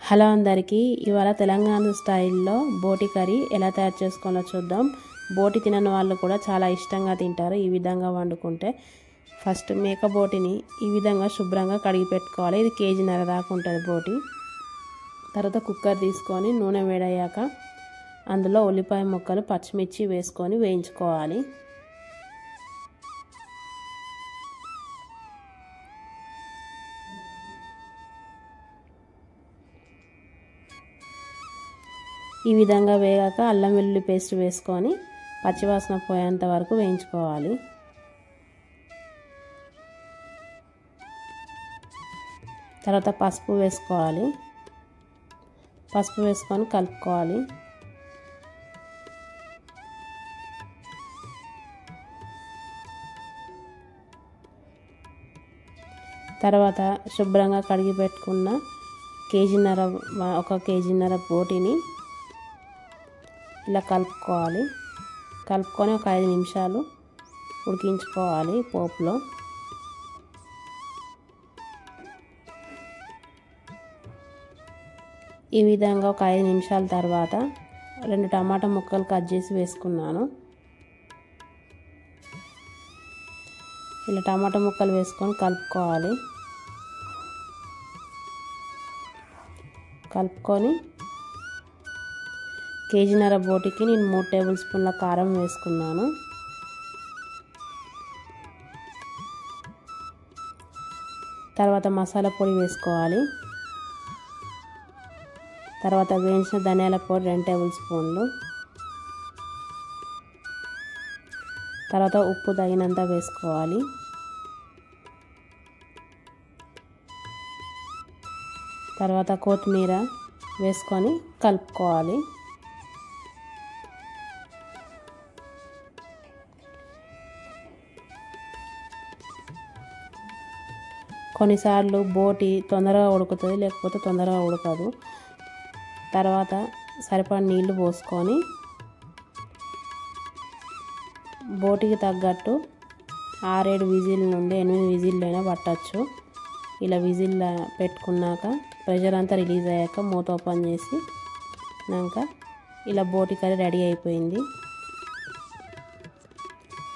Hello అందరికీ, ఇవాళ తెలంగాణ స్టైల్లో బోటి కర్రీ ఎలా తయారు చేసుకోవాలో చూద్దాం. బోటి తినని వాళ్ళు కూడా చాలా ఇష్టంగా తింటారు ఈ విధంగా వండుకుంటే. ఫస్ట్ మేక బోటిని ఈ విధంగా శుభ్రంగా కడిగి పెట్టుకోవాలి. ఇది కేజీన్నర దాకా ఉంటుంది బోటి. తర్వాత కుక్కర్ తీసుకొని నూనె వేడయ్యాక అందులో ఉల్లిపాయ ముక్కలు, పచ్చిమిర్చి వేసుకొని వేయించుకోవాలి. ఈ విధంగా వేగాక అల్లం వెల్లుల్లి పేస్ట్ వేసుకొని పచ్చివాసన పోయేంత వరకు వేయించుకోవాలి. తర్వాత పసుపు వేసుకోవాలి. పసుపు వేసుకొని కలుపుకోవాలి. తర్వాత శుభ్రంగా కడిగి పెట్టుకున్న ఒక కేజీన్నర బోటిని ఇలా కలుపుకోవాలి. కలుపుకొని ఒక 5 నిమిషాలు ఉడికించుకోవాలి పోపులో. ఈ విధంగా ఒక 5 నిమిషాల తర్వాత 2 టమాటా ముక్కలు కట్ చేసి వేసుకున్నాను. ఇలా టమాటా ముక్కలు వేసుకొని కలుపుకోవాలి. కలుపుకొని కేజీన్నర బోటికి నేను 3 టేబుల్ స్పూన్ల కారం వేసుకున్నాను. తర్వాత మసాలా పొడి వేసుకోవాలి. తర్వాత వేయించిన ధనియాల పొడి 2 టేబుల్ స్పూన్లు. తర్వాత ఉప్పు తగినంత వేసుకోవాలి. తర్వాత కొత్తిమీర వేసుకొని కలుపుకోవాలి. కొన్నిసార్లు బోటి తొందరగా ఉడుకుతుంది, లేకపోతే తొందరగా ఉడకదు. తర్వాత సరిపడా నీళ్లు పోసుకొని బోటికి తగ్గట్టు 6-7 విజిల్ నుండి 8 విజిల్లైనా పట్టచ్చు. ఇలా విజిల్ పెట్టుకున్నాక ప్రెషర్ అంతా రిలీజ్ అయ్యాక మూత ఓపెన్ చేసి ఇలా బోటి కర్రీ రెడీ అయిపోయింది.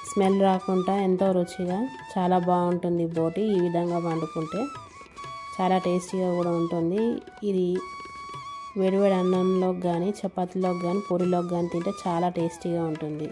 స్మెల్ రాకుండా ఎంతో రుచిగా చాలా బాగుంటుంది బోటి. ఈ విధంగా వండుకుంటే చాలా టేస్టీగా కూడా ఉంటుంది. ఇది వేడివేడి అన్నంలోకి కానీ, చపాతీలోకి కానీ, పూరీలోకి కానీ తింటే చాలా టేస్టీగా ఉంటుంది.